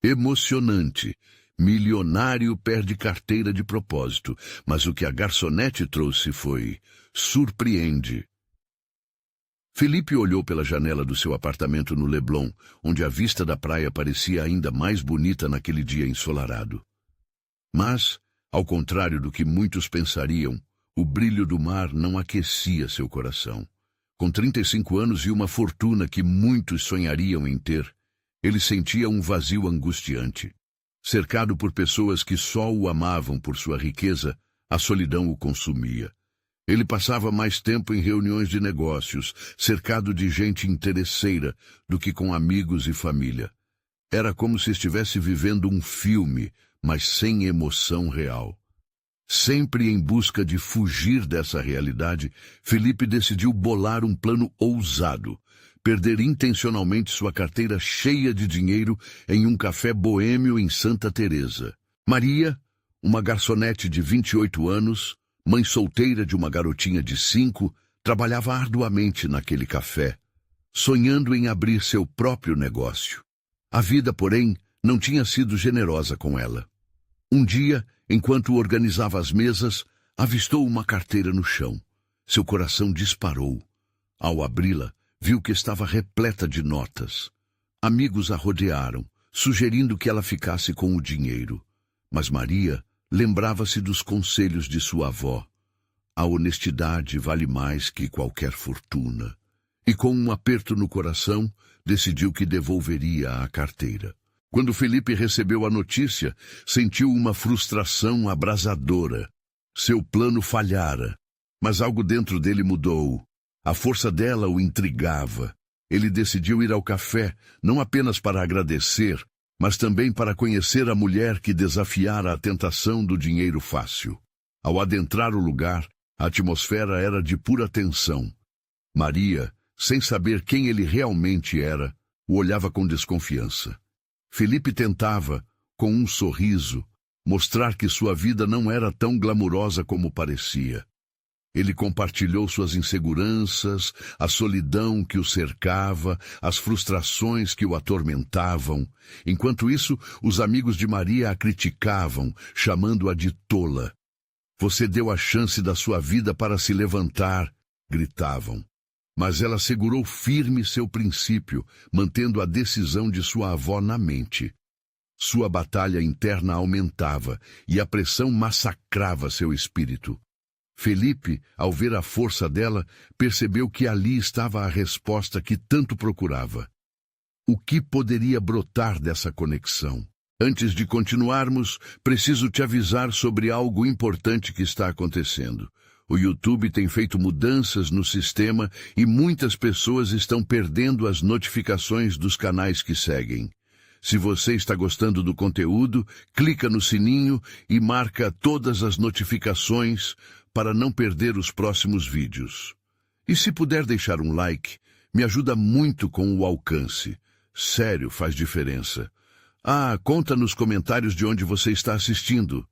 Emocionante. Milionário perde carteira de propósito, mas o que a garçonete trouxe foi: surpreende. Felipe olhou pela janela do seu apartamento no Leblon, onde a vista da praia parecia ainda mais bonita naquele dia ensolarado. Mas, ao contrário do que muitos pensariam, o brilho do mar não aquecia seu coração. Com 35 anos e uma fortuna que muitos sonhariam em ter, ele sentia um vazio angustiante. Cercado por pessoas que só o amavam por sua riqueza, a solidão o consumia. Ele passava mais tempo em reuniões de negócios, cercado de gente interesseira, do que com amigos e família. Era como se estivesse vivendo um filme, mas sem emoção real. Sempre em busca de fugir dessa realidade, Felipe decidiu bolar um plano ousado: perder intencionalmente sua carteira cheia de dinheiro em um café boêmio em Santa Teresa. Maria, uma garçonete de 28 anos, mãe solteira de uma garotinha de 5, trabalhava arduamente naquele café, sonhando em abrir seu próprio negócio. A vida, porém, não tinha sido generosa com ela. Um dia, enquanto organizava as mesas, avistou uma carteira no chão. Seu coração disparou. Ao abri-la, viu que estava repleta de notas. Amigos a rodearam, sugerindo que ela ficasse com o dinheiro. Mas Maria lembrava-se dos conselhos de sua avó. A honestidade vale mais que qualquer fortuna. E com um aperto no coração, decidiu que devolveria a carteira. Quando Felipe recebeu a notícia, sentiu uma frustração abrasadora. Seu plano falhara, mas algo dentro dele mudou. A força dela o intrigava. Ele decidiu ir ao café, não apenas para agradecer, mas também para conhecer a mulher que desafiara a tentação do dinheiro fácil. Ao adentrar o lugar, a atmosfera era de pura tensão. Maria, sem saber quem ele realmente era, o olhava com desconfiança. Felipe tentava, com um sorriso, mostrar que sua vida não era tão glamurosa como parecia. Ele compartilhou suas inseguranças, a solidão que o cercava, as frustrações que o atormentavam. Enquanto isso, os amigos de Maria a criticavam, chamando-a de tola. "Você deu a chance da sua vida para se levantar", gritavam. Mas ela segurou firme seu princípio, mantendo a decisão de sua avó na mente. Sua batalha interna aumentava e a pressão massacrava seu espírito. Felipe, ao ver a força dela, percebeu que ali estava a resposta que tanto procurava. O que poderia brotar dessa conexão? Antes de continuarmos, preciso te avisar sobre algo importante que está acontecendo. O YouTube tem feito mudanças no sistema e muitas pessoas estão perdendo as notificações dos canais que seguem. Se você está gostando do conteúdo, clica no sininho e marca todas as notificações para não perder os próximos vídeos. E se puder deixar um like, me ajuda muito com o alcance. Sério, faz diferença. Conta nos comentários de onde você está assistindo.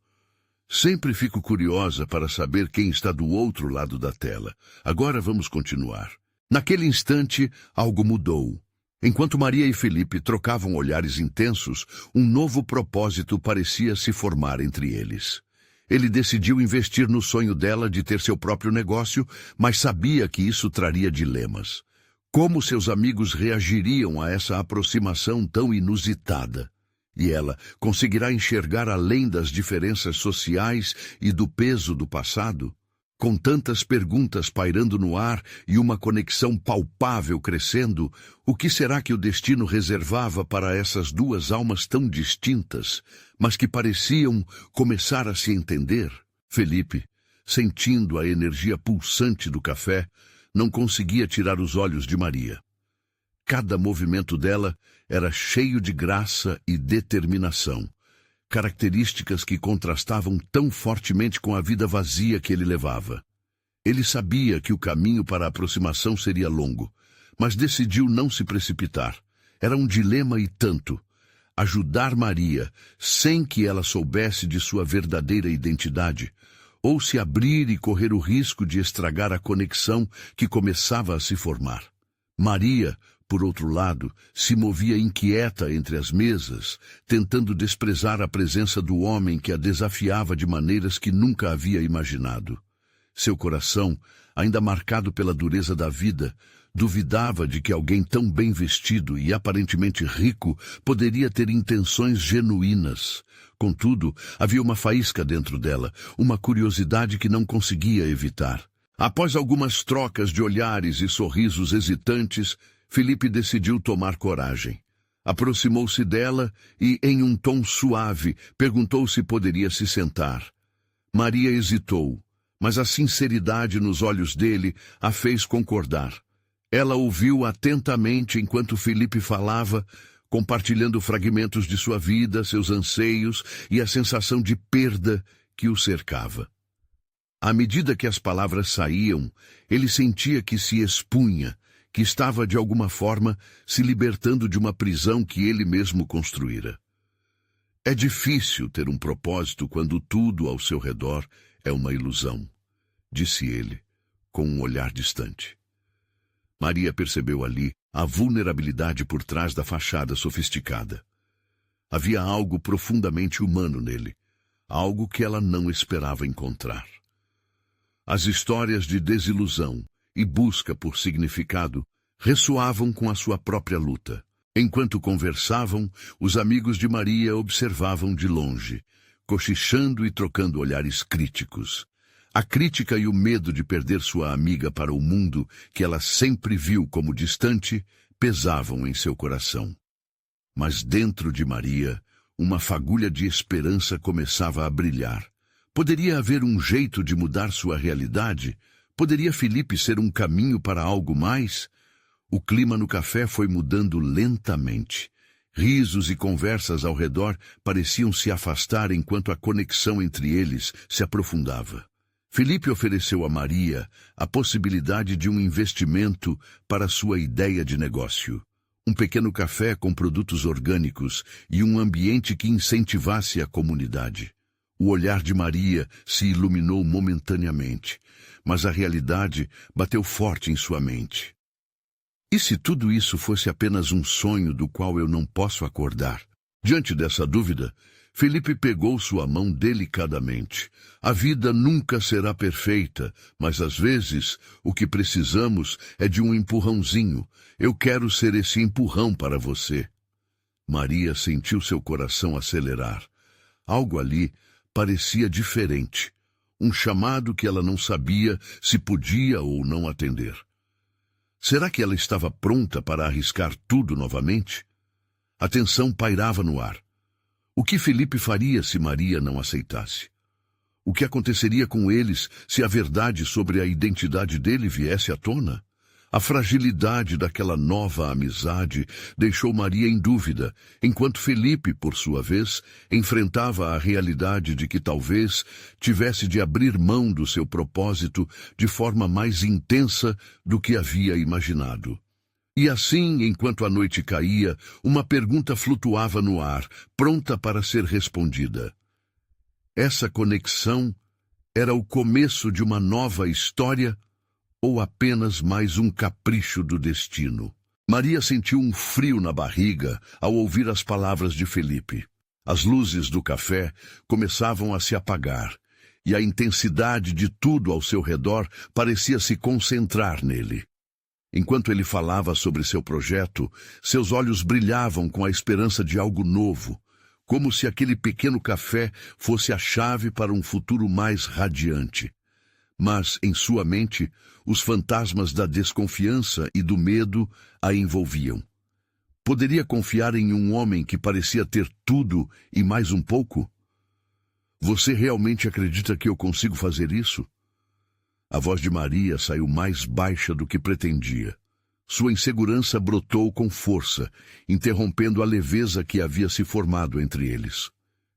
Sempre fico curiosa para saber quem está do outro lado da tela. Agora vamos continuar. Naquele instante, algo mudou. Enquanto Maria e Felipe trocavam olhares intensos, um novo propósito parecia se formar entre eles. Ele decidiu investir no sonho dela de ter seu próprio negócio, mas sabia que isso traria dilemas. Como seus amigos reagiriam a essa aproximação tão inusitada? E ela conseguirá enxergar além das diferenças sociais e do peso do passado? Com tantas perguntas pairando no ar e uma conexão palpável crescendo, o que será que o destino reservava para essas duas almas tão distintas, mas que pareciam começar a se entender? Felipe, sentindo a energia pulsante do café, não conseguia tirar os olhos de Maria. Cada movimento dela era cheio de graça e determinação, características que contrastavam tão fortemente com a vida vazia que ele levava. Ele sabia que o caminho para a aproximação seria longo, mas decidiu não se precipitar. Era um dilema e tanto: ajudar Maria sem que ela soubesse de sua verdadeira identidade, ou se abrir e correr o risco de estragar a conexão que começava a se formar. Maria, por outro lado, se movia inquieta entre as mesas, tentando desprezar a presença do homem que a desafiava de maneiras que nunca havia imaginado. Seu coração, ainda marcado pela dureza da vida, duvidava de que alguém tão bem vestido e aparentemente rico poderia ter intenções genuínas. Contudo, havia uma faísca dentro dela, uma curiosidade que não conseguia evitar. Após algumas trocas de olhares e sorrisos hesitantes, Felipe decidiu tomar coragem. Aproximou-se dela e, em um tom suave, perguntou se poderia se sentar. Maria hesitou, mas a sinceridade nos olhos dele a fez concordar. Ela ouviu atentamente enquanto Felipe falava, compartilhando fragmentos de sua vida, seus anseios e a sensação de perda que o cercava. À medida que as palavras saíam, ele sentia que se expunha, que estava de alguma forma se libertando de uma prisão que ele mesmo construíra. É difícil ter um propósito quando tudo ao seu redor é uma ilusão, disse ele, com um olhar distante. Maria percebeu ali a vulnerabilidade por trás da fachada sofisticada. Havia algo profundamente humano nele, algo que ela não esperava encontrar. As histórias de desilusão e busca por significado ressoavam com a sua própria luta. Enquanto conversavam, os amigos de Maria observavam de longe, cochichando e trocando olhares críticos. A crítica e o medo de perder sua amiga para o mundo, que ela sempre viu como distante, pesavam em seu coração. Mas dentro de Maria, uma fagulha de esperança começava a brilhar. Poderia haver um jeito de mudar sua realidade? Poderia Felipe ser um caminho para algo mais? O clima no café foi mudando lentamente. Risos e conversas ao redor pareciam se afastar enquanto a conexão entre eles se aprofundava. Felipe ofereceu a Maria a possibilidade de um investimento para sua ideia de negócio. Um pequeno café com produtos orgânicos e um ambiente que incentivasse a comunidade. O olhar de Maria se iluminou momentaneamente, mas a realidade bateu forte em sua mente. E se tudo isso fosse apenas um sonho do qual eu não posso acordar? Diante dessa dúvida, Felipe pegou sua mão delicadamente. A vida nunca será perfeita, mas às vezes o que precisamos é de um empurrãozinho. Eu quero ser esse empurrão para você. Maria sentiu seu coração acelerar. Algo ali parecia diferente. Um chamado que ela não sabia se podia ou não atender. Será que ela estava pronta para arriscar tudo novamente? A tensão pairava no ar. O que Felipe faria se Maria não aceitasse? O que aconteceria com eles se a verdade sobre a identidade dele viesse à tona? A fragilidade daquela nova amizade deixou Maria em dúvida, enquanto Felipe, por sua vez, enfrentava a realidade de que talvez tivesse de abrir mão do seu propósito de forma mais intensa do que havia imaginado. E assim, enquanto a noite caía, uma pergunta flutuava no ar, pronta para ser respondida. Essa conexão era o começo de uma nova história ou apenas mais um capricho do destino? Maria sentiu um frio na barriga ao ouvir as palavras de Felipe. As luzes do café começavam a se apagar, e a intensidade de tudo ao seu redor parecia se concentrar nele. Enquanto ele falava sobre seu projeto, seus olhos brilhavam com a esperança de algo novo, como se aquele pequeno café fosse a chave para um futuro mais radiante. Mas, em sua mente, os fantasmas da desconfiança e do medo a envolviam. Poderia confiar em um homem que parecia ter tudo e mais um pouco? Você realmente acredita que eu consigo fazer isso? A voz de Maria saiu mais baixa do que pretendia. Sua insegurança brotou com força, interrompendo a leveza que havia se formado entre eles.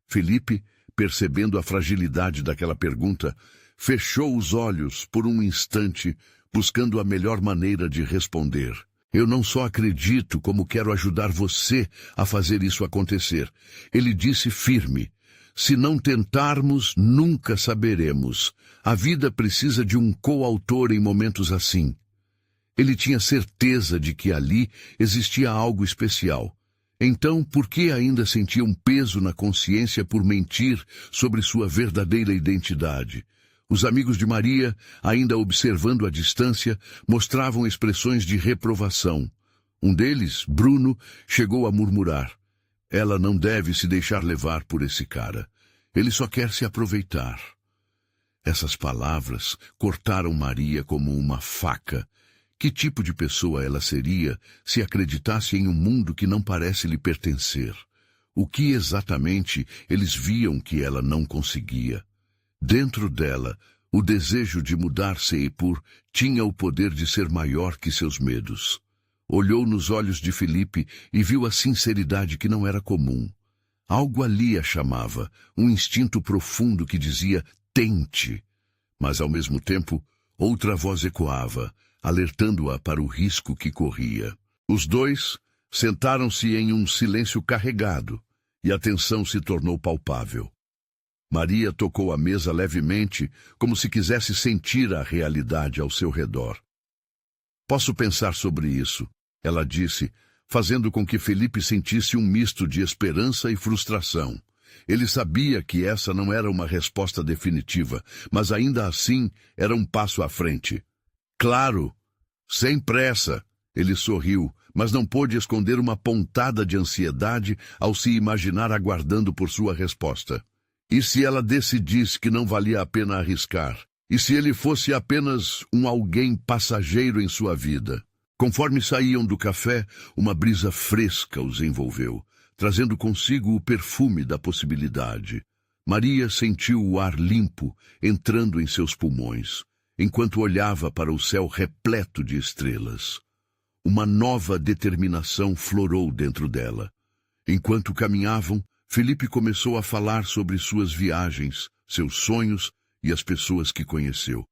Felipe, percebendo a fragilidade daquela pergunta, fechou os olhos por um instante, buscando a melhor maneira de responder. Eu não só acredito, como quero ajudar você a fazer isso acontecer. Ele disse firme. Se não tentarmos, nunca saberemos. A vida precisa de um coautor em momentos assim. Ele tinha certeza de que ali existia algo especial. Então, por que ainda sentia um peso na consciência por mentir sobre sua verdadeira identidade? Os amigos de Maria, ainda observando à distância, mostravam expressões de reprovação. Um deles, Bruno, chegou a murmurar: "Ela não deve se deixar levar por esse cara. Ele só quer se aproveitar." Essas palavras cortaram Maria como uma faca. Que tipo de pessoa ela seria se acreditasse em um mundo que não parece lhe pertencer? O que exatamente eles viam que ela não conseguia? Dentro dela, o desejo de mudar-se por tinha o poder de ser maior que seus medos. Olhou nos olhos de Felipe e viu a sinceridade que não era comum. Algo ali a chamava, um instinto profundo que dizia: "Tente." Mas, ao mesmo tempo, outra voz ecoava, alertando-a para o risco que corria. Os dois sentaram-se em um silêncio carregado, e a tensão se tornou palpável. Maria tocou a mesa levemente, como se quisesse sentir a realidade ao seu redor. "Posso pensar sobre isso," ela disse, fazendo com que Felipe sentisse um misto de esperança e frustração. Ele sabia que essa não era uma resposta definitiva, mas ainda assim era um passo à frente. "Claro, sem pressa," ele sorriu, mas não pôde esconder uma pontada de ansiedade ao se imaginar aguardando por sua resposta. E se ela decidisse que não valia a pena arriscar? E se ele fosse apenas um alguém passageiro em sua vida? Conforme saíam do café, uma brisa fresca os envolveu, trazendo consigo o perfume da possibilidade. Maria sentiu o ar limpo entrando em seus pulmões, enquanto olhava para o céu repleto de estrelas. Uma nova determinação florou dentro dela. Enquanto caminhavam, Felipe começou a falar sobre suas viagens, seus sonhos e as pessoas que conheceu.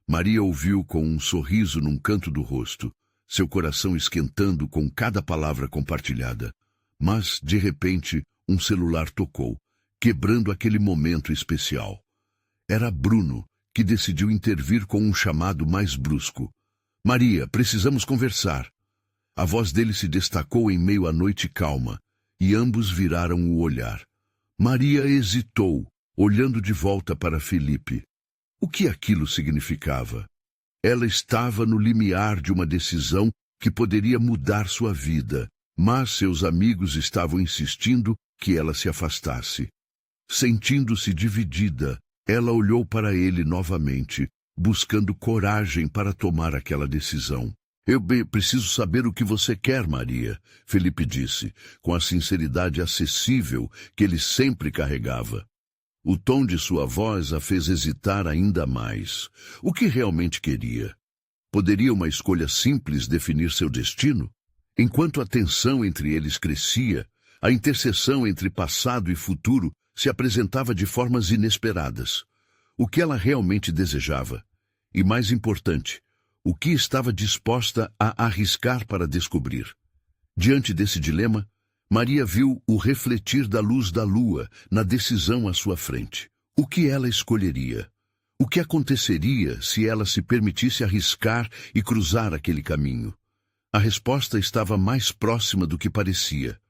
Maria ouviu com um sorriso num canto do rosto, seu coração esquentando com cada palavra compartilhada. Mas, de repente, um celular tocou, quebrando aquele momento especial. Era Bruno, que decidiu intervir com um chamado mais brusco. "Maria, precisamos conversar." A voz dele se destacou em meio à noite calma, e ambos viraram o olhar. Maria hesitou, olhando de volta para Felipe. O que aquilo significava? Ela estava no limiar de uma decisão que poderia mudar sua vida, mas seus amigos estavam insistindo que ela se afastasse. Sentindo-se dividida, ela olhou para ele novamente, buscando coragem para tomar aquela decisão. "Eu preciso saber o que você quer, Maria," Felipe disse, com a sinceridade acessível que ele sempre carregava. O tom de sua voz a fez hesitar ainda mais. O que realmente queria? Poderia uma escolha simples definir seu destino? Enquanto a tensão entre eles crescia, a interseção entre passado e futuro se apresentava de formas inesperadas. O que ela realmente desejava? E mais importante, o que estava disposta a arriscar para descobrir? Diante desse dilema, Maria viu o refletir da luz da lua na decisão à sua frente. O que ela escolheria? O que aconteceria se ela se permitisse arriscar e cruzar aquele caminho? A resposta estava mais próxima do que parecia.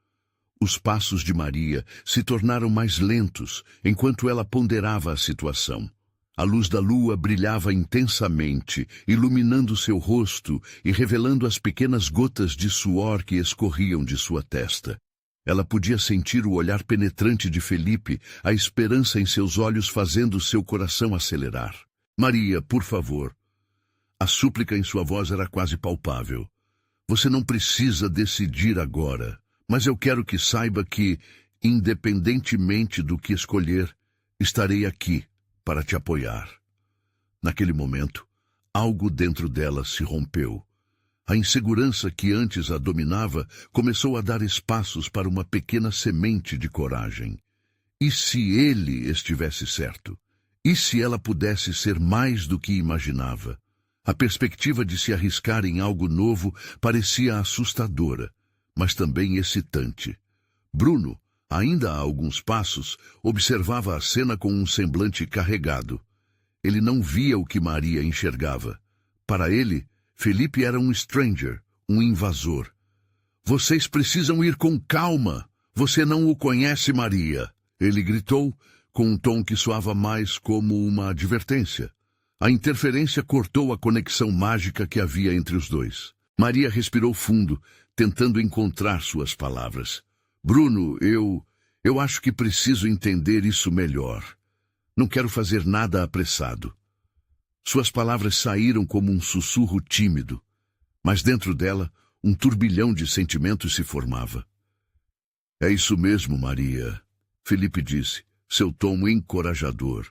Os passos de Maria se tornaram mais lentos enquanto ela ponderava a situação. A luz da lua brilhava intensamente, iluminando seu rosto e revelando as pequenas gotas de suor que escorriam de sua testa. Ela podia sentir o olhar penetrante de Felipe, a esperança em seus olhos fazendo seu coração acelerar. "Maria, por favor." A súplica em sua voz era quase palpável. "Você não precisa decidir agora, mas eu quero que saiba que, independentemente do que escolher, estarei aqui para te apoiar." Naquele momento, algo dentro dela se rompeu. A insegurança que antes a dominava começou a dar espaços para uma pequena semente de coragem. E se ele estivesse certo? E se ela pudesse ser mais do que imaginava? A perspectiva de se arriscar em algo novo parecia assustadora, mas também excitante. Bruno, ainda a alguns passos, observava a cena com um semblante carregado. Ele não via o que Maria enxergava. Para ele, Felipe era um stranger, um invasor. Vocês precisam ir com calma. Você não o conhece, Maria. Ele gritou, com um tom que soava mais como uma advertência. A interferência cortou a conexão mágica que havia entre os dois. Maria respirou fundo, tentando encontrar suas palavras. Bruno, eu acho que preciso entender isso melhor. Não quero fazer nada apressado. Suas palavras saíram como um sussurro tímido, mas dentro dela, um turbilhão de sentimentos se formava. É isso mesmo, Maria, Felipe disse, seu tom encorajador.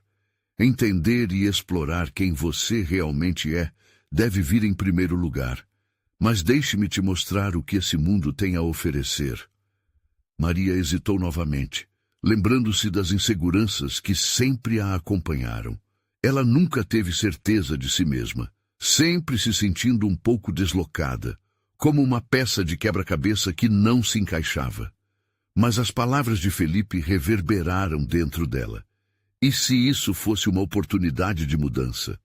Entender e explorar quem você realmente é deve vir em primeiro lugar. Mas deixe-me te mostrar o que esse mundo tem a oferecer. Maria hesitou novamente, lembrando-se das inseguranças que sempre a acompanharam. Ela nunca teve certeza de si mesma, sempre se sentindo um pouco deslocada, como uma peça de quebra-cabeça que não se encaixava. Mas as palavras de Felipe reverberaram dentro dela. E se isso fosse uma oportunidade de mudança?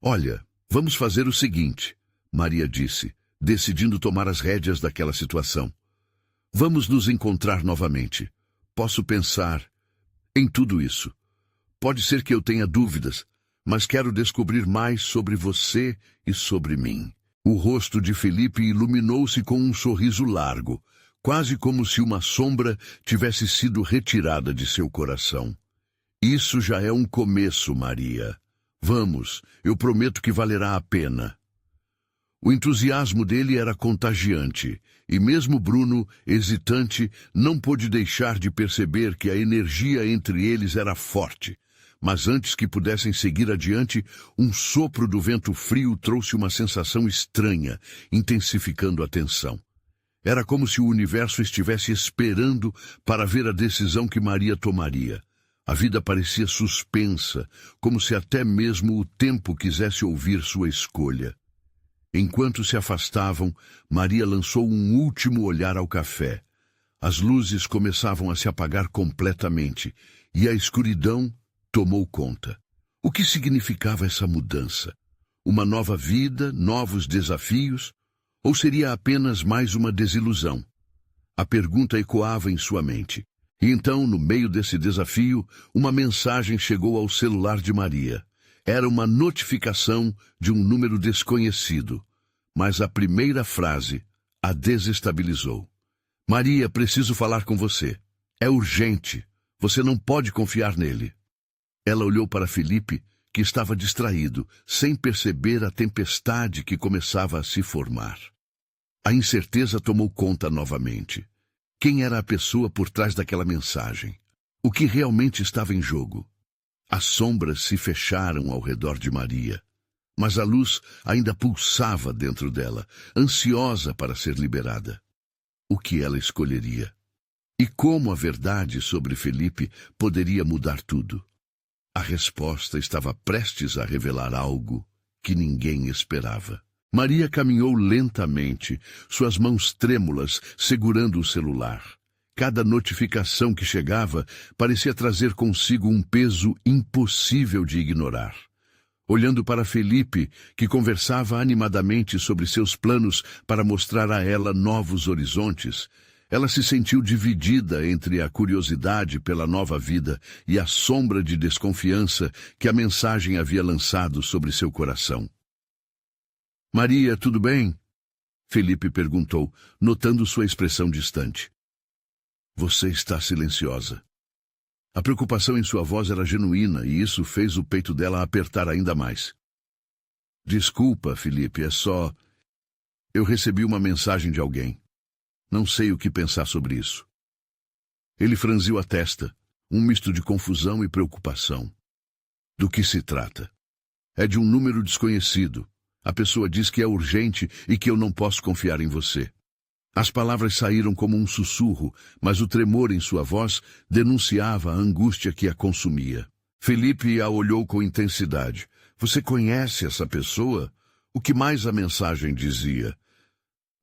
Olha, vamos fazer o seguinte, Maria disse, decidindo tomar as rédeas daquela situação. Vamos nos encontrar novamente. Posso pensar em tudo isso. Pode ser que eu tenha dúvidas, mas quero descobrir mais sobre você e sobre mim. O rosto de Felipe iluminou-se com um sorriso largo, quase como se uma sombra tivesse sido retirada de seu coração. Isso já é um começo, Maria. Vamos, eu prometo que valerá a pena. O entusiasmo dele era contagiante, e mesmo Bruno, hesitante, não pôde deixar de perceber que a energia entre eles era forte. Mas antes que pudessem seguir adiante, um sopro do vento frio trouxe uma sensação estranha, intensificando a tensão. Era como se o universo estivesse esperando para ver a decisão que Maria tomaria. A vida parecia suspensa, como se até mesmo o tempo quisesse ouvir sua escolha. Enquanto se afastavam, Maria lançou um último olhar ao café. As luzes começavam a se apagar completamente, e a escuridão tomou conta. O que significava essa mudança? Uma nova vida, novos desafios? Ou seria apenas mais uma desilusão? A pergunta ecoava em sua mente. E então, no meio desse desafio, uma mensagem chegou ao celular de Maria. Era uma notificação de um número desconhecido, mas a primeira frase a desestabilizou. Maria, preciso falar com você. É urgente. Você não pode confiar nele. Ela olhou para Felipe, que estava distraído, sem perceber a tempestade que começava a se formar. A incerteza tomou conta novamente. Quem era a pessoa por trás daquela mensagem? O que realmente estava em jogo? As sombras se fecharam ao redor de Maria, mas a luz ainda pulsava dentro dela, ansiosa para ser liberada. O que ela escolheria? E como a verdade sobre Felipe poderia mudar tudo? A resposta estava prestes a revelar algo que ninguém esperava. Maria caminhou lentamente, suas mãos trêmulas segurando o celular. Cada notificação que chegava parecia trazer consigo um peso impossível de ignorar. Olhando para Felipe, que conversava animadamente sobre seus planos para mostrar a ela novos horizontes, ela se sentiu dividida entre a curiosidade pela nova vida e a sombra de desconfiança que a mensagem havia lançado sobre seu coração. Maria, tudo bem? Felipe perguntou, notando sua expressão distante. Você está silenciosa. A preocupação em sua voz era genuína e isso fez o peito dela apertar ainda mais. Desculpa, Felipe, é só... Eu recebi uma mensagem de alguém. Não sei o que pensar sobre isso. Ele franziu a testa, um misto de confusão e preocupação. Do que se trata? É de um número desconhecido. A pessoa diz que é urgente e que eu não posso confiar em você. As palavras saíram como um sussurro, mas o tremor em sua voz denunciava a angústia que a consumia. Felipe a olhou com intensidade. Você conhece essa pessoa? O que mais a mensagem dizia?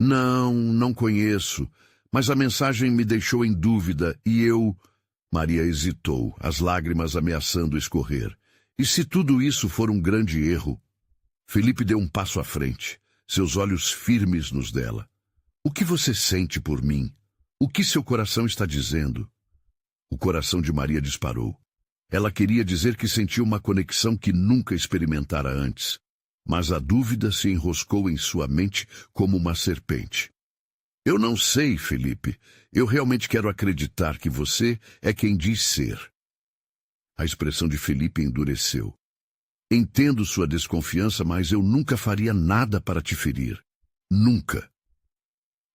Não conheço, mas a mensagem me deixou em dúvida e eu... Maria hesitou, as lágrimas ameaçando escorrer. E se tudo isso for um grande erro? Felipe deu um passo à frente, seus olhos firmes nos dela. O que você sente por mim? O que seu coração está dizendo? O coração de Maria disparou. Ela queria dizer que sentia uma conexão que nunca experimentara antes, mas a dúvida se enroscou em sua mente como uma serpente. Eu não sei, Felipe. Eu realmente quero acreditar que você é quem diz ser. A expressão de Felipe endureceu. Entendo sua desconfiança, mas eu nunca faria nada para te ferir. Nunca.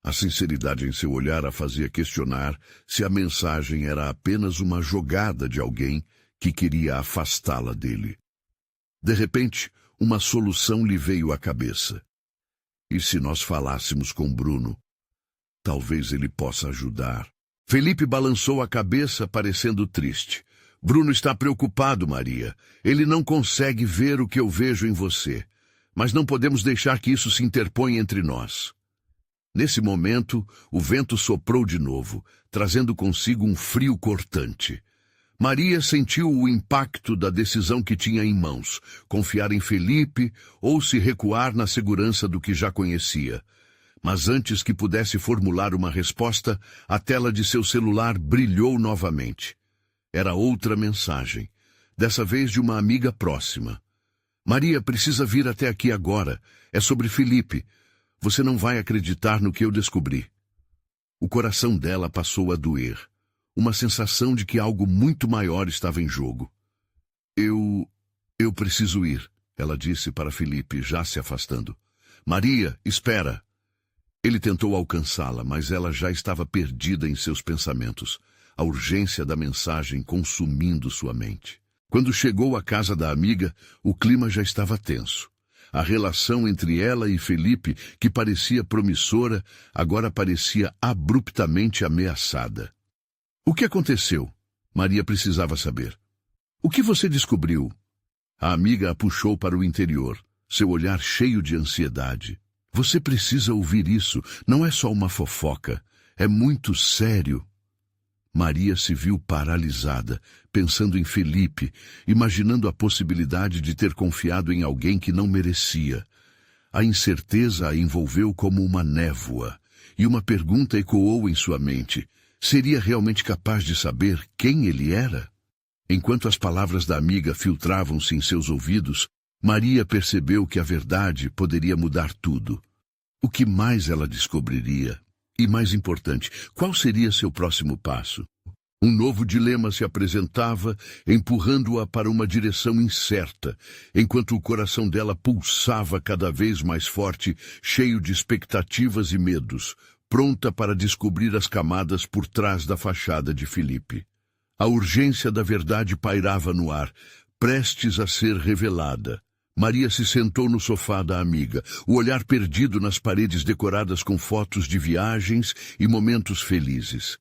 A sinceridade em seu olhar a fazia questionar se a mensagem era apenas uma jogada de alguém que queria afastá-la dele. De repente, uma solução lhe veio à cabeça. E se nós falássemos com Bruno? Talvez ele possa ajudar. Felipe balançou a cabeça, parecendo triste. Bruno está preocupado, Maria. Ele não consegue ver o que eu vejo em você. Mas não podemos deixar que isso se interponha entre nós. Nesse momento, o vento soprou de novo, trazendo consigo um frio cortante. Maria sentiu o impacto da decisão que tinha em mãos, confiar em Felipe ou se recuar na segurança do que já conhecia. Mas antes que pudesse formular uma resposta, a tela de seu celular brilhou novamente. Era outra mensagem, dessa vez de uma amiga próxima. Maria precisa vir até aqui agora. É sobre Felipe. Você não vai acreditar no que eu descobri. O coração dela passou a doer. Uma sensação de que algo muito maior estava em jogo. Eu preciso ir, ela disse para Felipe, já se afastando. Maria, espera. Ele tentou alcançá-la, mas ela já estava perdida em seus pensamentos, a urgência da mensagem consumindo sua mente. Quando chegou à casa da amiga, o clima já estava tenso. A relação entre ela e Felipe, que parecia promissora, agora parecia abruptamente ameaçada. O que aconteceu? Maria precisava saber. O que você descobriu? A amiga a puxou para o interior, seu olhar cheio de ansiedade. Você precisa ouvir isso, não é só uma fofoca, é muito sério. Maria se viu paralisada, pensando em Felipe, imaginando a possibilidade de ter confiado em alguém que não merecia. A incerteza a envolveu como uma névoa, e uma pergunta ecoou em sua mente. Seria realmente capaz de saber quem ele era? Enquanto as palavras da amiga filtravam-se em seus ouvidos, Maria percebeu que a verdade poderia mudar tudo. O que mais ela descobriria? E mais importante, qual seria seu próximo passo? Um novo dilema se apresentava, empurrando-a para uma direção incerta, enquanto o coração dela pulsava cada vez mais forte, cheio de expectativas e medos, pronta para descobrir as camadas por trás da fachada de Felipe. A urgência da verdade pairava no ar, prestes a ser revelada. Maria se sentou no sofá da amiga, o olhar perdido nas paredes decoradas com fotos de viagens e momentos felizes.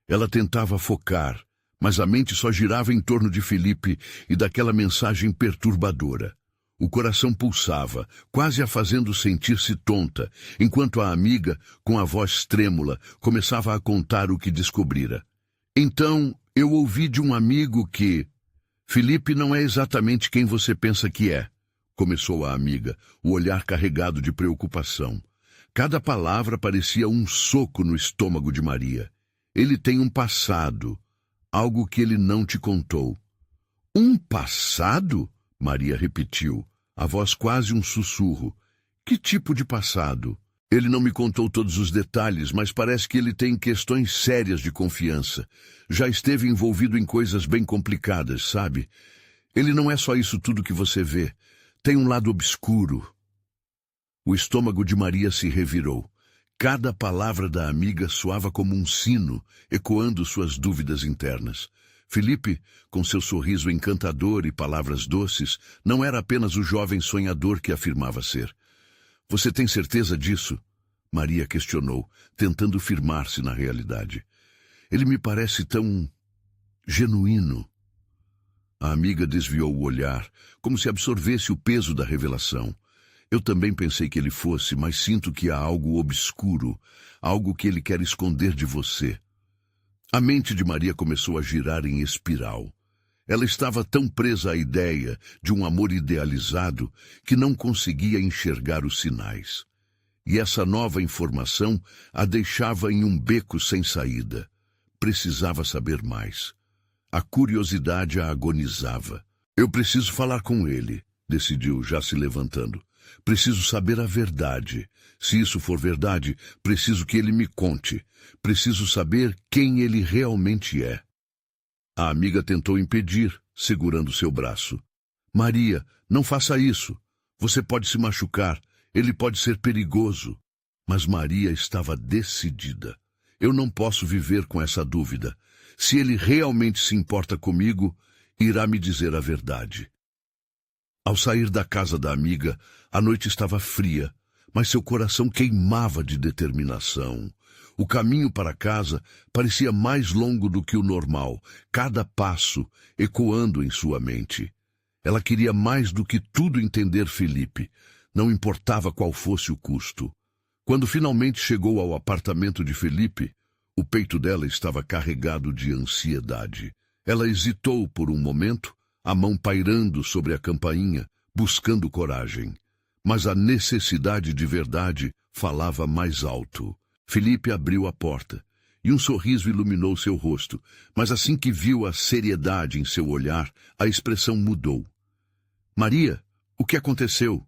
Ela tentava focar, mas a mente só girava em torno de Felipe e daquela mensagem perturbadora. O coração pulsava, quase a fazendo sentir-se tonta, enquanto a amiga, com a voz trêmula, começava a contar o que descobrira. Então, eu ouvi de um amigo que... Felipe não é exatamente quem você pensa que é. Começou a amiga, o olhar carregado de preocupação. Cada palavra parecia um soco no estômago de Maria. Ele tem um passado, algo que ele não te contou. Um passado? Maria repetiu, a voz quase um sussurro. Que tipo de passado? Ele não me contou todos os detalhes, mas parece que ele tem questões sérias de confiança. Já esteve envolvido em coisas bem complicadas, sabe? Ele não é só isso tudo que você vê. Tem um lado obscuro. O estômago de Maria se revirou. Cada palavra da amiga soava como um sino, ecoando suas dúvidas internas. Felipe, com seu sorriso encantador e palavras doces, não era apenas o jovem sonhador que afirmava ser. Você tem certeza disso? Maria questionou, tentando firmar-se na realidade. Ele me parece tão... genuíno. A amiga desviou o olhar, como se absorvesse o peso da revelação. Eu também pensei que ele fosse, mas sinto que há algo obscuro, algo que ele quer esconder de você. A mente de Maria começou a girar em espiral. Ela estava tão presa à ideia de um amor idealizado que não conseguia enxergar os sinais. e essa nova informação a deixava em um beco sem saída. Precisava saber mais. A curiosidade a agonizava. Eu preciso falar com ele, decidiu, já se levantando. Preciso saber a verdade. Se isso for verdade, preciso que ele me conte. Preciso saber quem ele realmente é. A amiga tentou impedir, segurando seu braço. Maria, não faça isso. Você pode se machucar. Ele pode ser perigoso. Mas Maria estava decidida. Eu não posso viver com essa dúvida. Se ele realmente se importa comigo, irá me dizer a verdade. Ao sair da casa da amiga, a noite estava fria, mas seu coração queimava de determinação. O caminho para casa parecia mais longo do que o normal, cada passo ecoando em sua mente. Ela queria mais do que tudo entender Felipe, não importava qual fosse o custo. Quando finalmente chegou ao apartamento de Felipe, o peito dela estava carregado de ansiedade. Ela hesitou por um momento, a mão pairando sobre a campainha, buscando coragem. Mas a necessidade de verdade falava mais alto. Felipe abriu a porta, e um sorriso iluminou seu rosto, mas assim que viu a seriedade em seu olhar, a expressão mudou. Maria, o que aconteceu?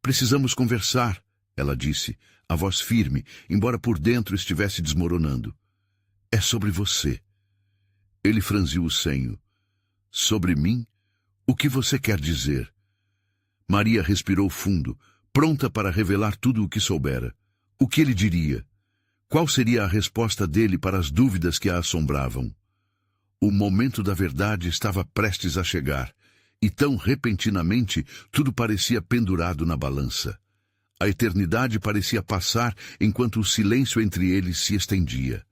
Precisamos conversar, ela disse, a voz firme, embora por dentro estivesse desmoronando. É sobre você. Ele franziu o senho. Sobre mim? O que você quer dizer? Maria respirou fundo, pronta para revelar tudo o que soubera. O que ele diria? Qual seria a resposta dele para as dúvidas que a assombravam? O momento da verdade estava prestes a chegar, e tão repentinamente tudo parecia pendurado na balança. A eternidade parecia passar enquanto o silêncio entre eles se estendia.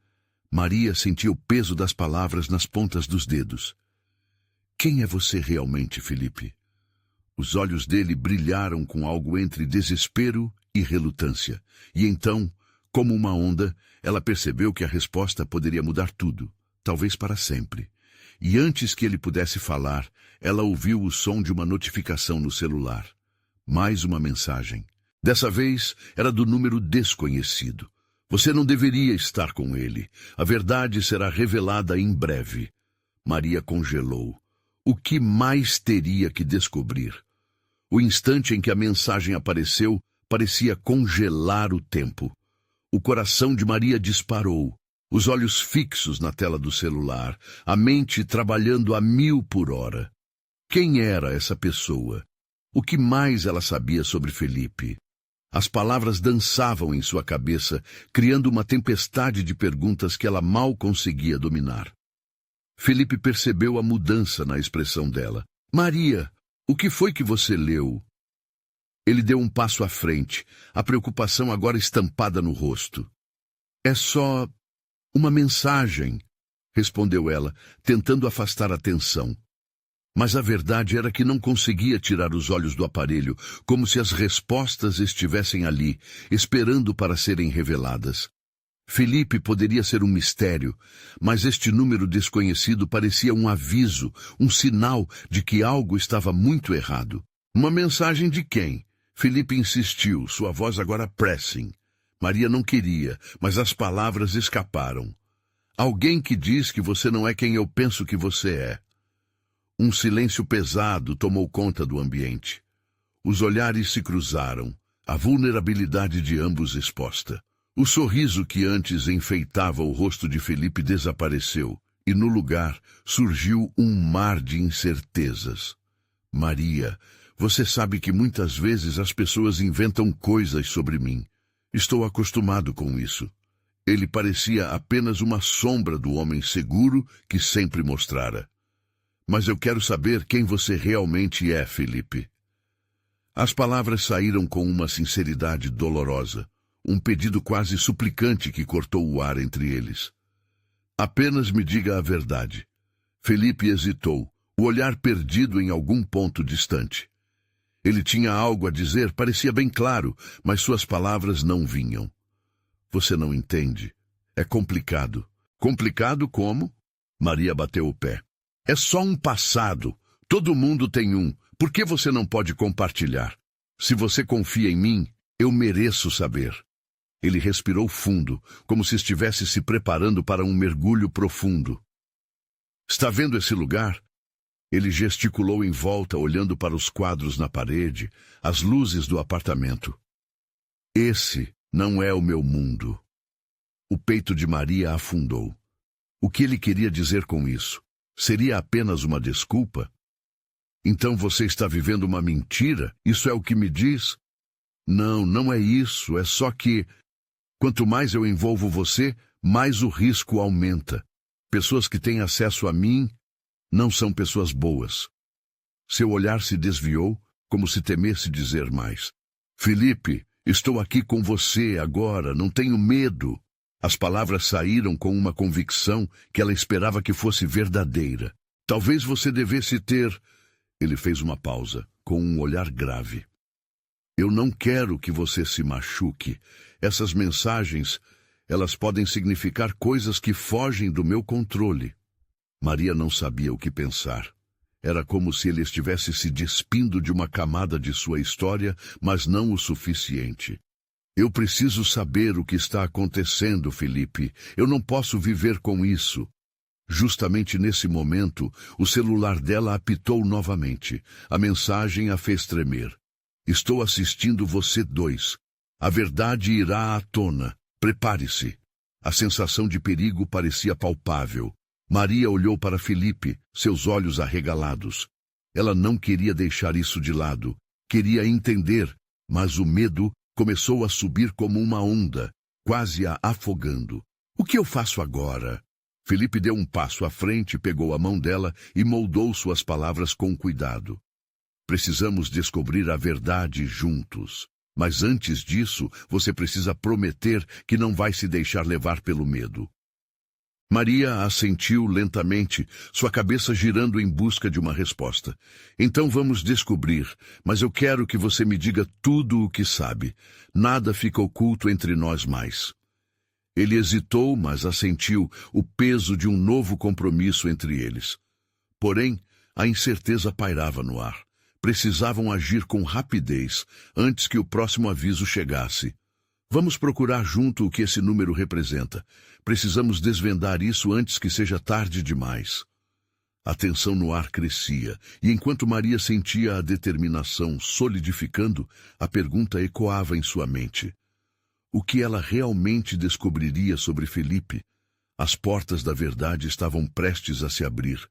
Maria sentia o peso das palavras nas pontas dos dedos. Quem é você realmente, Felipe? Os olhos dele brilharam com algo entre desespero e relutância. E então, como uma onda, ela percebeu que a resposta poderia mudar tudo, talvez para sempre. E antes que ele pudesse falar, ela ouviu o som de uma notificação no celular. Mais uma mensagem. Dessa vez, era do número desconhecido. Você não deveria estar com ele. A verdade será revelada em breve. Maria congelou. O que mais teria que descobrir? O instante em que a mensagem apareceu parecia congelar o tempo. O coração de Maria disparou, os olhos fixos na tela do celular, a mente trabalhando a 1000 por hora. Quem era essa pessoa? O que mais ela sabia sobre Felipe? As palavras dançavam em sua cabeça, criando uma tempestade de perguntas que ela mal conseguia dominar. Felipe percebeu a mudança na expressão dela. Maria, o que foi que você leu? Ele deu um passo à frente, a preocupação agora estampada no rosto. É só uma mensagem, respondeu ela, tentando afastar a tensão. Mas a verdade era que não conseguia tirar os olhos do aparelho, como se as respostas estivessem ali, esperando para serem reveladas. Felipe poderia ser um mistério, mas este número desconhecido parecia um aviso, um sinal de que algo estava muito errado. Uma mensagem de quem? Felipe insistiu, sua voz agora pressing. Maria não queria, mas as palavras escaparam. Alguém que diz que você não é quem eu penso que você é. Um silêncio pesado tomou conta do ambiente. Os olhares se cruzaram, a vulnerabilidade de ambos exposta. O sorriso que antes enfeitava o rosto de Felipe desapareceu, e no lugar surgiu um mar de incertezas. Maria, você sabe que muitas vezes as pessoas inventam coisas sobre mim. Estou acostumado com isso. Ele parecia apenas uma sombra do homem seguro que sempre mostrara. Mas eu quero saber quem você realmente é, Felipe. As palavras saíram com uma sinceridade dolorosa, um pedido quase suplicante que cortou o ar entre eles. Apenas me diga a verdade. Felipe hesitou, o olhar perdido em algum ponto distante. Ele tinha algo a dizer, parecia bem claro, mas suas palavras não vinham. Você não entende. É complicado. Complicado como? Maria bateu o pé. É só um passado. Todo mundo tem um. Por que você não pode compartilhar? Se você confia em mim, Eu mereço saber. Ele respirou fundo, como se estivesse se preparando para um mergulho profundo. Está vendo esse lugar? Ele gesticulou em volta, olhando para os quadros na parede, as luzes do apartamento. Esse não é o meu mundo. O peito de Maria afundou. O que ele queria dizer com isso? Seria apenas uma desculpa? Então você está vivendo uma mentira? Isso é o que me diz? Não, não é isso. É só que, quanto mais eu envolvo você, mais o risco aumenta. Pessoas que têm acesso a mim não são pessoas boas. Seu olhar se desviou, como se temesse dizer mais. Felipe, estou aqui com você agora, não tenho medo. As palavras saíram com uma convicção que ela esperava que fosse verdadeira. Talvez você devesse ter... Ele fez uma pausa, com um olhar grave. Eu não quero que você se machuque. Essas mensagens, elas podem significar coisas que fogem do meu controle. Maria não sabia o que pensar. Era como se ele estivesse se despindo de uma camada de sua história, mas não o suficiente. Eu preciso saber o que está acontecendo, Felipe. Eu não posso viver com isso. Justamente nesse momento, o celular dela apitou novamente. A mensagem a fez tremer. Estou assistindo você dois. A verdade irá à tona. Prepare-se. A sensação de perigo parecia palpável. Maria olhou para Felipe, seus olhos arregalados. Ela não queria deixar isso de lado. Queria entender, mas o medo começou a subir como uma onda, quase a afogando. O que eu faço agora? Felipe deu um passo à frente, pegou a mão dela e moldou suas palavras com cuidado. Precisamos descobrir a verdade juntos. Mas antes disso, você precisa prometer que não vai se deixar levar pelo medo. Maria assentiu lentamente, sua cabeça girando em busca de uma resposta. Então vamos descobrir, mas eu quero que você me diga tudo o que sabe. Nada fica oculto entre nós mais. Ele hesitou, mas assentiu, o peso de um novo compromisso entre eles. Porém, a incerteza pairava no ar. Precisavam agir com rapidez, antes que o próximo aviso chegasse. Vamos procurar junto o que esse número representa. Precisamos desvendar isso antes que seja tarde demais. A tensão no ar crescia, e enquanto Maria sentia a determinação solidificando, a pergunta ecoava em sua mente. O que ela realmente descobriria sobre Felipe? As portas da verdade estavam prestes a se abrir,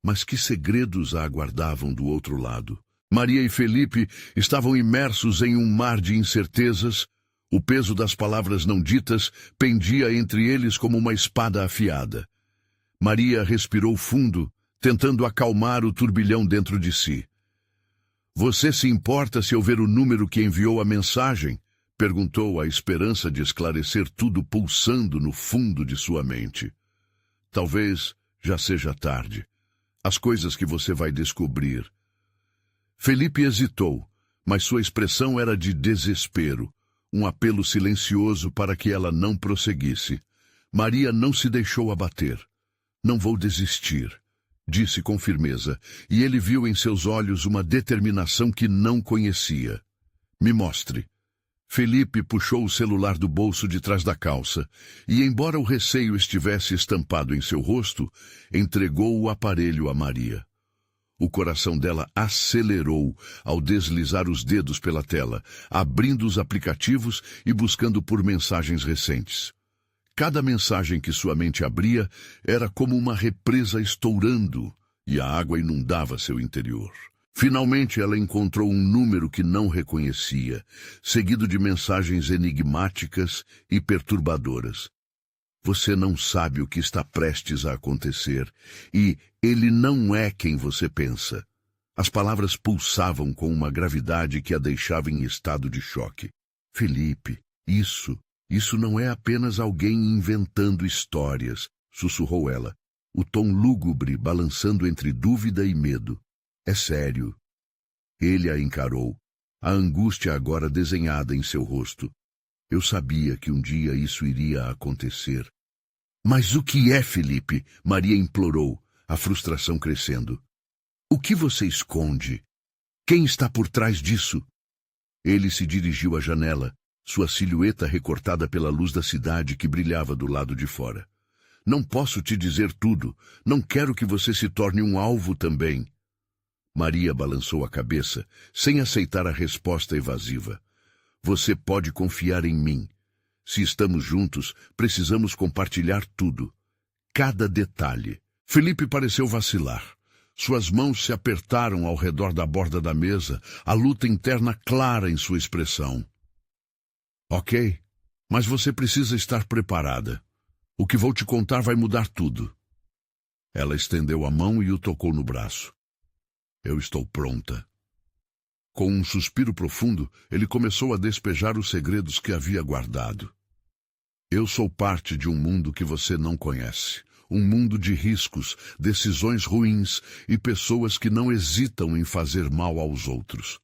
mas que segredos a aguardavam do outro lado? Maria e Felipe estavam imersos em um mar de incertezas. O peso das palavras não ditas pendia entre eles como uma espada afiada. Maria respirou fundo, tentando acalmar o turbilhão dentro de si. Você se importa se eu ver o número que enviou a mensagem? Perguntou, a esperança de esclarecer tudo pulsando no fundo de sua mente. Talvez já seja tarde. As coisas que você vai descobrir. Felipe hesitou, mas sua expressão era de desespero, um apelo silencioso para que ela não prosseguisse. Maria não se deixou abater. Não vou desistir, disse com firmeza, e ele viu em seus olhos uma determinação que não conhecia. Me mostre. Felipe puxou o celular do bolso de trás da calça, e embora o receio estivesse estampado em seu rosto, entregou o aparelho a Maria. O coração dela acelerou ao deslizar os dedos pela tela, abrindo os aplicativos e buscando por mensagens recentes. Cada mensagem que sua mente abria era como uma represa estourando, e a água inundava seu interior. Finalmente ela encontrou um número que não reconhecia, seguido de mensagens enigmáticas e perturbadoras. Você não sabe o que está prestes a acontecer, e ele não é quem você pensa. As palavras pulsavam com uma gravidade que a deixava em estado de choque. Felipe, isso não é apenas alguém inventando histórias, sussurrou ela, o tom lúgubre balançando entre dúvida e medo. É sério. Ele a encarou, a angústia agora desenhada em seu rosto. Eu sabia que um dia isso iria acontecer. Mas o que é, Felipe? Maria implorou, a frustração crescendo. O que você esconde? Quem está por trás disso? Ele se dirigiu à janela, sua silhueta recortada pela luz da cidade que brilhava do lado de fora. Não posso te dizer tudo. Não quero que você se torne um alvo também. Maria balançou a cabeça, sem aceitar a resposta evasiva. Você pode confiar em mim. Se estamos juntos, precisamos compartilhar tudo. Cada detalhe. Felipe pareceu vacilar. Suas mãos se apertaram ao redor da borda da mesa, a luta interna clara em sua expressão. Ok, mas você precisa estar preparada. O que vou te contar vai mudar tudo. Ela estendeu a mão e o tocou no braço. Eu estou pronta. Com um suspiro profundo, ele começou a despejar os segredos que havia guardado. Eu sou parte de um mundo que você não conhece. Um mundo de riscos, decisões ruins e pessoas que não hesitam em fazer mal aos outros.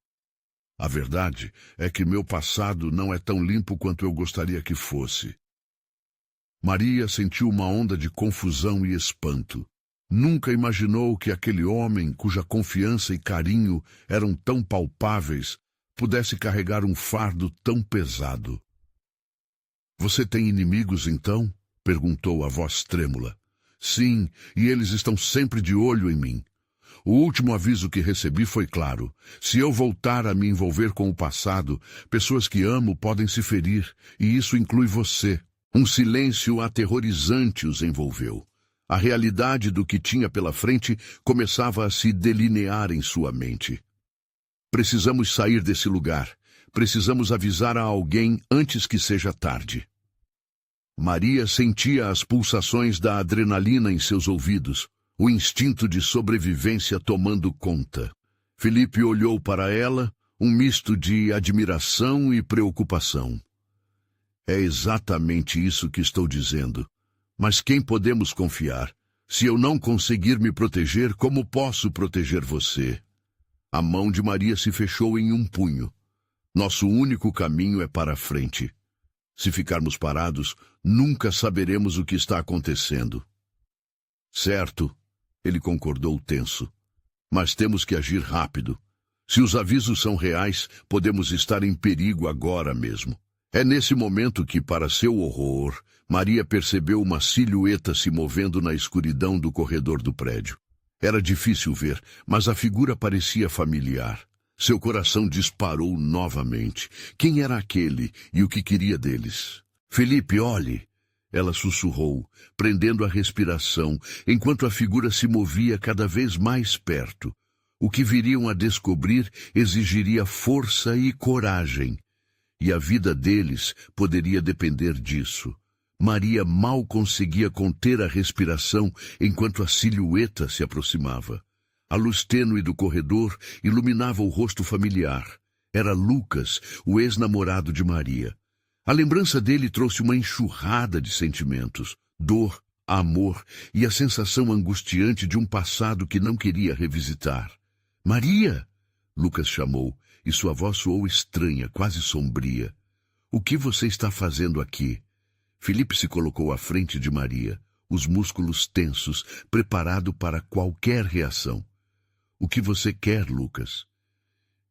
A verdade é que meu passado não é tão limpo quanto eu gostaria que fosse. Maria sentiu uma onda de confusão e espanto. Nunca imaginou que aquele homem, cuja confiança e carinho eram tão palpáveis, pudesse carregar um fardo tão pesado. Você tem inimigos, então? Perguntou a voz trêmula. Sim, e eles estão sempre de olho em mim. O último aviso que recebi foi claro. Se eu voltar a me envolver com o passado, pessoas que amo podem se ferir, e isso inclui você. Um silêncio aterrorizante os envolveu. A realidade do que tinha pela frente começava a se delinear em sua mente. Precisamos sair desse lugar. Precisamos avisar a alguém antes que seja tarde. Maria sentia as pulsações da adrenalina em seus ouvidos, o instinto de sobrevivência tomando conta. Felipe olhou para ela, um misto de admiração e preocupação. É exatamente isso que estou dizendo. Mas quem podemos confiar? Se eu não conseguir me proteger, como posso proteger você? A mão de Maria se fechou em um punho. Nosso único caminho é para a frente. Se ficarmos parados, nunca saberemos o que está acontecendo. Certo, ele concordou tenso. Mas temos que agir rápido. Se os avisos são reais, podemos estar em perigo agora mesmo. É nesse momento que, para seu horror, Maria percebeu uma silhueta se movendo na escuridão do corredor do prédio. Era difícil ver, mas a figura parecia familiar. Seu coração disparou novamente. Quem era aquele e o que queria deles? Felipe, olhe! Ela sussurrou, prendendo a respiração, enquanto a figura se movia cada vez mais perto. O que viriam a descobrir exigiria força e coragem. E a vida deles poderia depender disso. Maria mal conseguia conter a respiração enquanto a silhueta se aproximava. A luz tênue do corredor iluminava o rosto familiar. Era Lucas, o ex-namorado de Maria. A lembrança dele trouxe uma enxurrada de sentimentos, dor, amor e a sensação angustiante de um passado que não queria revisitar. Maria! Lucas chamou, e sua voz soou estranha, quase sombria. O que você está fazendo aqui? Felipe se colocou à frente de Maria, os músculos tensos, preparado para qualquer reação. O que você quer, Lucas?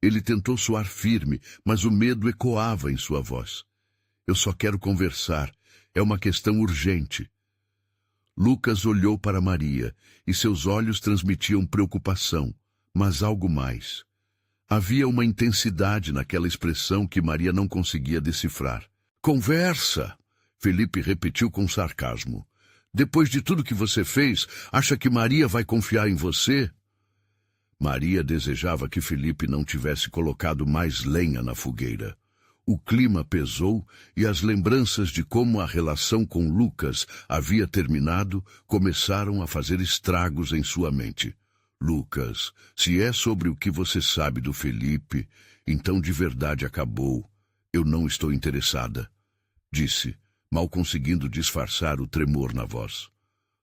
Ele tentou soar firme, mas o medo ecoava em sua voz. Eu só quero conversar. É uma questão urgente. Lucas olhou para Maria, e seus olhos transmitiam preocupação, mas algo mais. Havia uma intensidade naquela expressão que Maria não conseguia decifrar. Conversa! Felipe repetiu com sarcasmo. Depois de tudo que você fez, acha que Maria vai confiar em você? Maria desejava que Felipe não tivesse colocado mais lenha na fogueira. O clima pesou e as lembranças de como a relação com Lucas havia terminado começaram a fazer estragos em sua mente. Lucas, se é sobre o que você sabe do Felipe, então de verdade acabou. Eu não estou interessada, disse, mal conseguindo disfarçar o tremor na voz.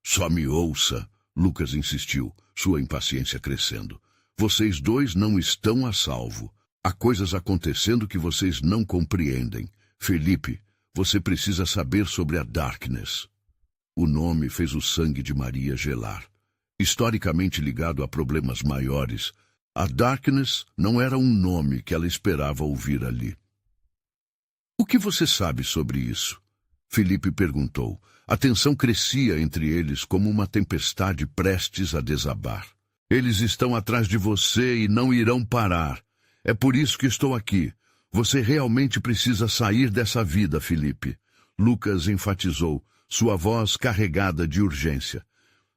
Só me ouça, Lucas insistiu, sua impaciência crescendo. Vocês dois não estão a salvo. Há coisas acontecendo que vocês não compreendem. Felipe, você precisa saber sobre a Darkness. O nome fez o sangue de Maria gelar. Historicamente ligado a problemas maiores, A Darkness não era um nome que ela esperava ouvir ali. O que você sabe sobre isso? Felipe perguntou. A tensão crescia entre eles como uma tempestade prestes a desabar. Eles estão atrás de você e não irão parar. É por isso que estou aqui. Você realmente precisa sair dessa vida, Felipe. Lucas enfatizou, sua voz carregada de urgência.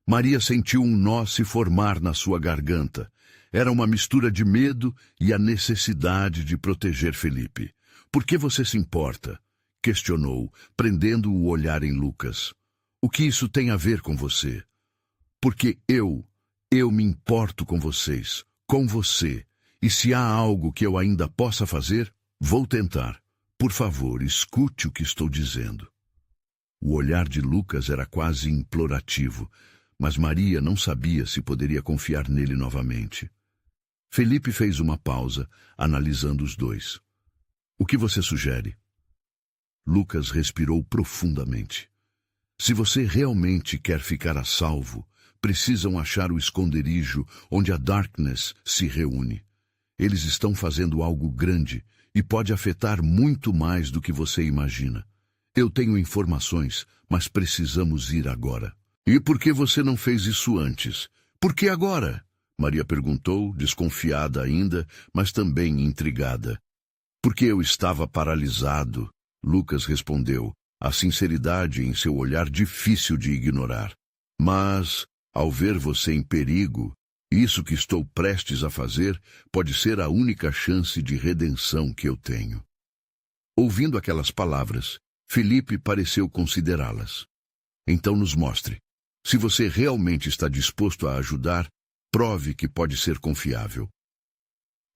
Maria sentiu um nó se formar na sua garganta. Era uma mistura de medo e a necessidade de proteger Felipe. Por que você se importa? Questionou, prendendo o olhar em Lucas. O que isso tem a ver com você? Porque eu me importo com vocês, com você. E se há algo que eu ainda possa fazer, vou tentar. Por favor, escute o que estou dizendo. O olhar de Lucas era quase implorativo, mas Maria não sabia se poderia confiar nele novamente. Felipe fez uma pausa, analisando os dois. O que você sugere? Lucas respirou profundamente. Se você realmente quer ficar a salvo, precisam achar o esconderijo onde a Darkness se reúne. Eles estão fazendo algo grande e pode afetar muito mais do que você imagina. Eu tenho informações, mas precisamos ir agora. E por que você não fez isso antes? Por que agora? Maria perguntou, desconfiada ainda, mas também intrigada. Porque eu estava paralisado, Lucas respondeu, a sinceridade em seu olhar difícil de ignorar. Mas, ao ver você em perigo, isso que estou prestes a fazer pode ser a única chance de redenção que eu tenho. Ouvindo aquelas palavras, Felipe pareceu considerá-las. Então nos mostre. Se você realmente está disposto a ajudar, prove que pode ser confiável.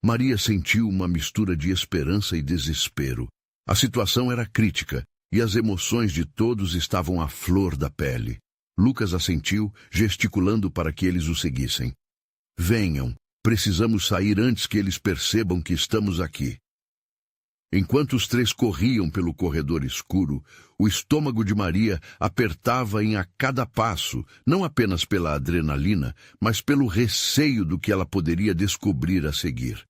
Maria sentiu uma mistura de esperança e desespero. A situação era crítica e as emoções de todos estavam à flor da pele. Lucas assentiu, gesticulando para que eles o seguissem. Venham, precisamos sair antes que eles percebam que estamos aqui. Enquanto os três corriam pelo corredor escuro, o estômago de Maria apertava a cada passo, não apenas pela adrenalina, mas pelo receio do que ela poderia descobrir a seguir.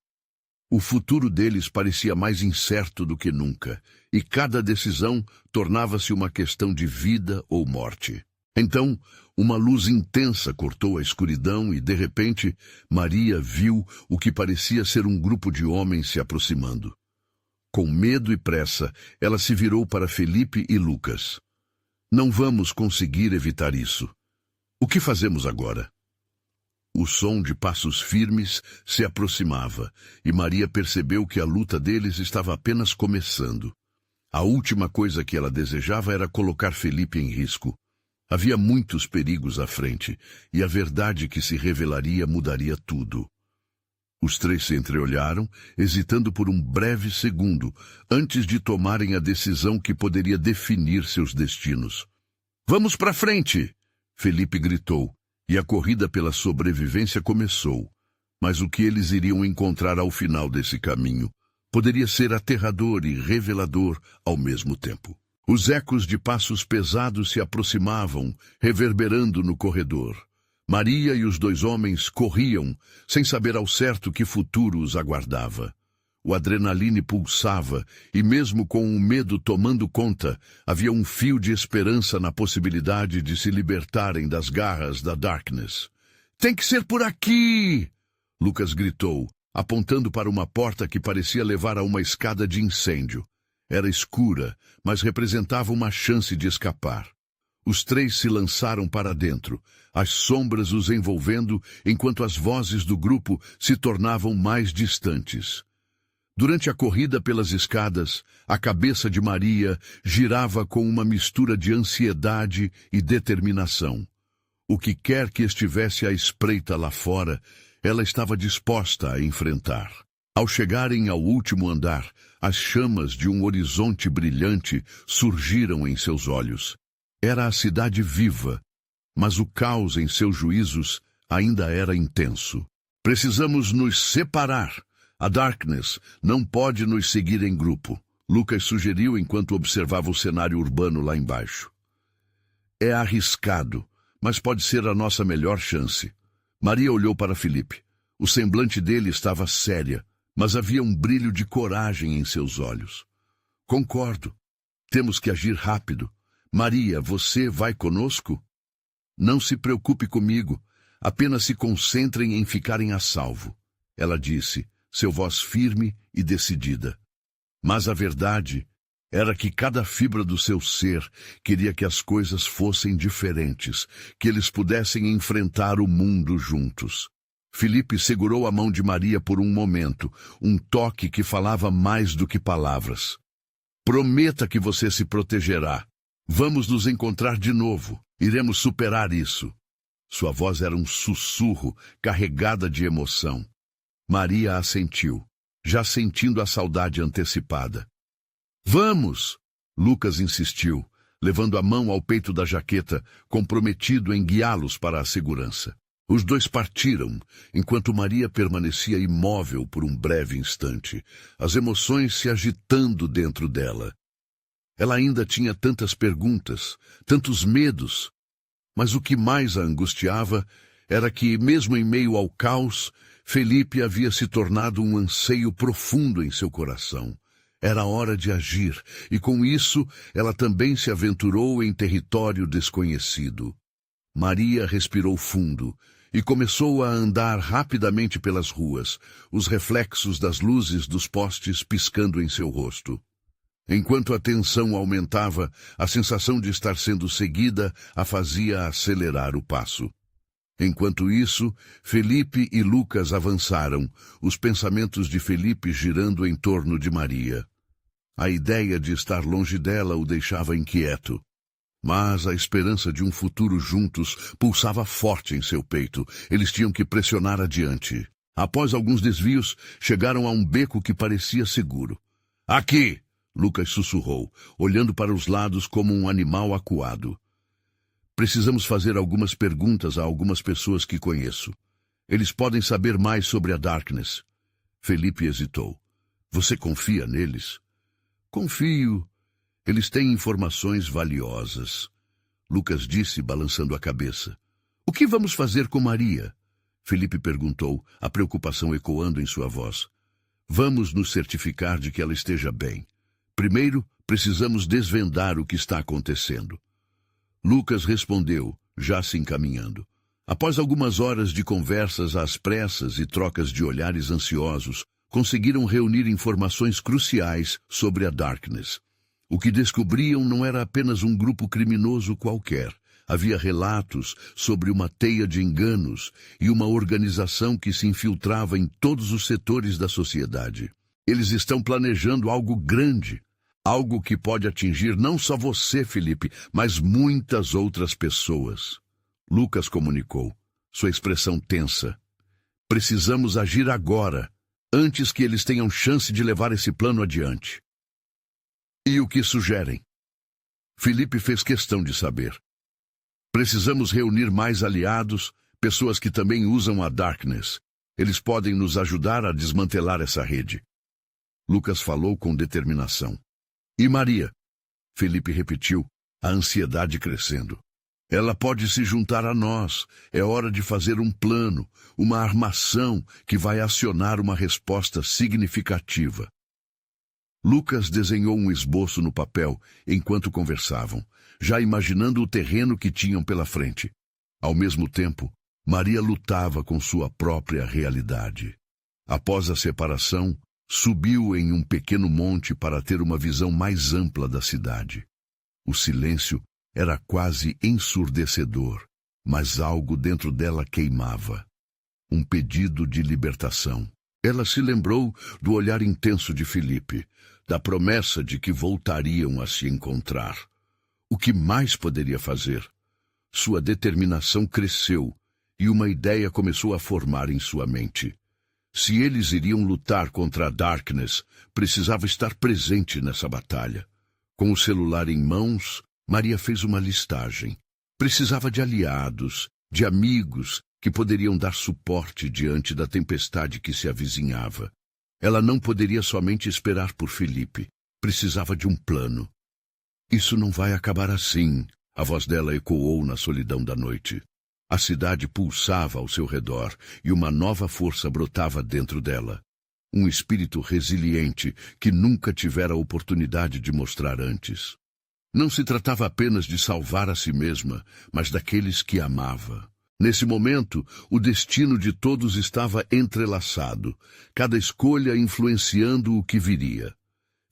O futuro deles parecia mais incerto do que nunca, e cada decisão tornava-se uma questão de vida ou morte. Então, uma luz intensa cortou a escuridão e, de repente, Maria viu o que parecia ser um grupo de homens se aproximando. Com medo e pressa, ela se virou para Felipe e Lucas. Não vamos conseguir evitar isso. O que fazemos agora? O som de passos firmes se aproximava, e Maria percebeu que a luta deles estava apenas começando. A última coisa que ela desejava era colocar Felipe em risco. Havia muitos perigos à frente, e a verdade que se revelaria mudaria tudo. Os três se entreolharam, hesitando por um breve segundo, antes de tomarem a decisão que poderia definir seus destinos. Vamos para frente! Felipe gritou, e a corrida pela sobrevivência começou. Mas o que eles iriam encontrar ao final desse caminho poderia ser aterrador e revelador ao mesmo tempo. Os ecos de passos pesados se aproximavam, reverberando no corredor. Maria e os dois homens corriam, sem saber ao certo que futuro os aguardava. O adrenalina pulsava, e mesmo com o medo tomando conta, havia um fio de esperança na possibilidade de se libertarem das garras da Darkness. Tem que ser por aqui! Lucas gritou, apontando para uma porta que parecia levar a uma escada de incêndio. Era escura, mas representava uma chance de escapar. Os três se lançaram para dentro, as sombras os envolvendo enquanto as vozes do grupo se tornavam mais distantes. Durante a corrida pelas escadas, a cabeça de Maria girava com uma mistura de ansiedade e determinação. O que quer que estivesse à espreita lá fora, ela estava disposta a enfrentar. Ao chegarem ao último andar, as chamas de um horizonte brilhante surgiram em seus olhos. Era a cidade viva, mas o caos em seus juízos ainda era intenso. Precisamos nos separar. A Darkness não pode nos seguir em grupo, Lucas sugeriu enquanto observava o cenário urbano lá embaixo. É arriscado, mas pode ser a nossa melhor chance. Maria olhou para Felipe. O semblante dele estava séria, mas havia um brilho de coragem em seus olhos. Concordo. Temos que agir rápido. Maria, você vai conosco? Não se preocupe comigo. Apenas se concentrem em ficarem a salvo. Ela disse, seu voz firme e decidida. Mas a verdade era que cada fibra do seu ser queria que as coisas fossem diferentes, que eles pudessem enfrentar o mundo juntos. Felipe segurou a mão de Maria por um momento, um toque que falava mais do que palavras. Prometa que você se protegerá. Vamos nos encontrar de novo. Iremos superar isso. Sua voz era um sussurro, carregada de emoção. Maria assentiu, já sentindo a saudade antecipada. Vamos! Lucas insistiu, levando a mão ao peito da jaqueta, comprometido em guiá-los para a segurança. Os dois partiram, enquanto Maria permanecia imóvel por um breve instante, as emoções se agitando dentro dela. Ela ainda tinha tantas perguntas, tantos medos, mas o que mais a angustiava era que, mesmo em meio ao caos, Felipe havia se tornado um anseio profundo em seu coração. Era hora de agir, e com isso ela também se aventurou em território desconhecido. Maria respirou fundo e começou a andar rapidamente pelas ruas, os reflexos das luzes dos postes piscando em seu rosto. Enquanto a tensão aumentava, a sensação de estar sendo seguida a fazia acelerar o passo. Enquanto isso, Felipe e Lucas avançaram, os pensamentos de Felipe girando em torno de Maria. A ideia de estar longe dela o deixava inquieto. Mas a esperança de um futuro juntos pulsava forte em seu peito. Eles tinham que pressionar adiante. Após alguns desvios, chegaram a um beco que parecia seguro. Aqui! Lucas sussurrou, olhando para os lados como um animal acuado. Precisamos fazer algumas perguntas a algumas pessoas que conheço. Eles podem saber mais sobre a Darkness. Felipe hesitou. Você confia neles? Confio. Eles têm informações valiosas. Lucas disse, balançando a cabeça. O que vamos fazer com Maria? Felipe perguntou, a preocupação ecoando em sua voz. Vamos nos certificar de que ela esteja bem. Primeiro, precisamos desvendar o que está acontecendo. Lucas respondeu, já se encaminhando. Após algumas horas de conversas às pressas e trocas de olhares ansiosos, conseguiram reunir informações cruciais sobre a Darkness. O que descobriam não era apenas um grupo criminoso qualquer. Havia relatos sobre uma teia de enganos e uma organização que se infiltrava em todos os setores da sociedade. Eles estão planejando algo grande, algo que pode atingir não só você, Felipe, mas muitas outras pessoas. Lucas comunicou, sua expressão tensa. Precisamos agir agora, antes que eles tenham chance de levar esse plano adiante. E o que sugerem? Felipe fez questão de saber. Precisamos reunir mais aliados, pessoas que também usam a Darkness. Eles podem nos ajudar a desmantelar essa rede. Lucas falou com determinação. E Maria? Felipe repetiu, a ansiedade crescendo. Ela pode se juntar a nós. É hora de fazer um plano, uma armação que vai acionar uma resposta significativa. Lucas desenhou um esboço no papel enquanto conversavam, já imaginando o terreno que tinham pela frente. Ao mesmo tempo, Maria lutava com sua própria realidade. Após a separação, subiu em um pequeno monte para ter uma visão mais ampla da cidade. O silêncio era quase ensurdecedor, mas algo dentro dela queimava. Um pedido de libertação. Ela se lembrou do olhar intenso de Felipe, da promessa de que voltariam a se encontrar. O que mais poderia fazer? Sua determinação cresceu e uma ideia começou a formar em sua mente. Se eles iriam lutar contra a Darkness, precisava estar presente nessa batalha. Com o celular em mãos, Maria fez uma listagem. Precisava de aliados, de amigos que poderiam dar suporte diante da tempestade que se avizinhava. Ela não poderia somente esperar por Felipe. Precisava de um plano. Isso não vai acabar assim, a voz dela ecoou na solidão da noite. A cidade pulsava ao seu redor e uma nova força brotava dentro dela. Um espírito resiliente que nunca tivera a oportunidade de mostrar antes. Não se tratava apenas de salvar a si mesma, mas daqueles que amava. Nesse momento, o destino de todos estava entrelaçado, cada escolha influenciando o que viria.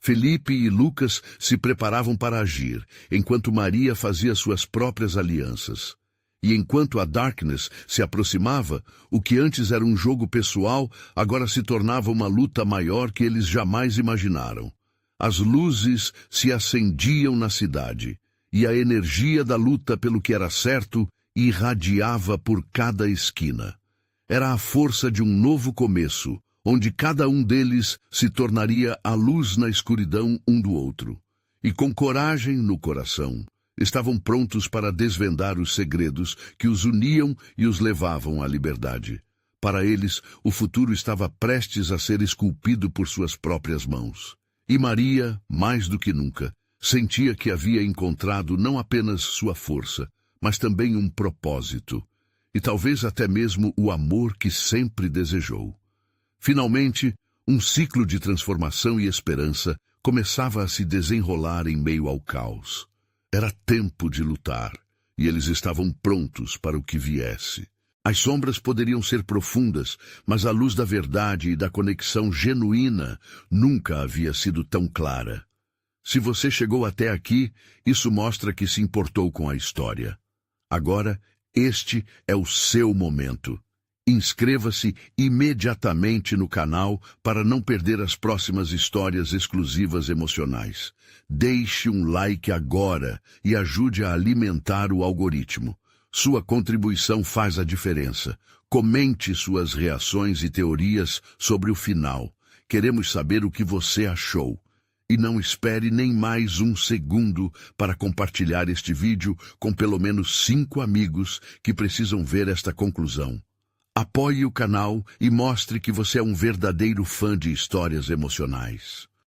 Felipe e Lucas se preparavam para agir, enquanto Maria fazia suas próprias alianças. E enquanto a Darkness se aproximava, o que antes era um jogo pessoal, agora se tornava uma luta maior que eles jamais imaginaram. As luzes se acendiam na cidade, e a energia da luta pelo que era certo irradiava por cada esquina. Era a força de um novo começo, onde cada um deles se tornaria a luz na escuridão um do outro. E com coragem no coração, estavam prontos para desvendar os segredos que os uniam e os levavam à liberdade. Para eles, o futuro estava prestes a ser esculpido por suas próprias mãos. E Maria, mais do que nunca, sentia que havia encontrado não apenas sua força, mas também um propósito, e talvez até mesmo o amor que sempre desejou. Finalmente, um ciclo de transformação e esperança começava a se desenrolar em meio ao caos. Era tempo de lutar, e eles estavam prontos para o que viesse. As sombras poderiam ser profundas, mas a luz da verdade e da conexão genuína nunca havia sido tão clara. Se você chegou até aqui, isso mostra que se importou com a história. Agora, este é o seu momento. Inscreva-se imediatamente no canal para não perder as próximas histórias exclusivas emocionais. Deixe um like agora e ajude a alimentar o algoritmo. Sua contribuição faz a diferença. Comente suas reações e teorias sobre o final. Queremos saber o que você achou. E não espere nem mais um segundo para compartilhar este vídeo com pelo menos 5 amigos que precisam ver esta conclusão. Apoie o canal e mostre que você é um verdadeiro fã de histórias emocionais.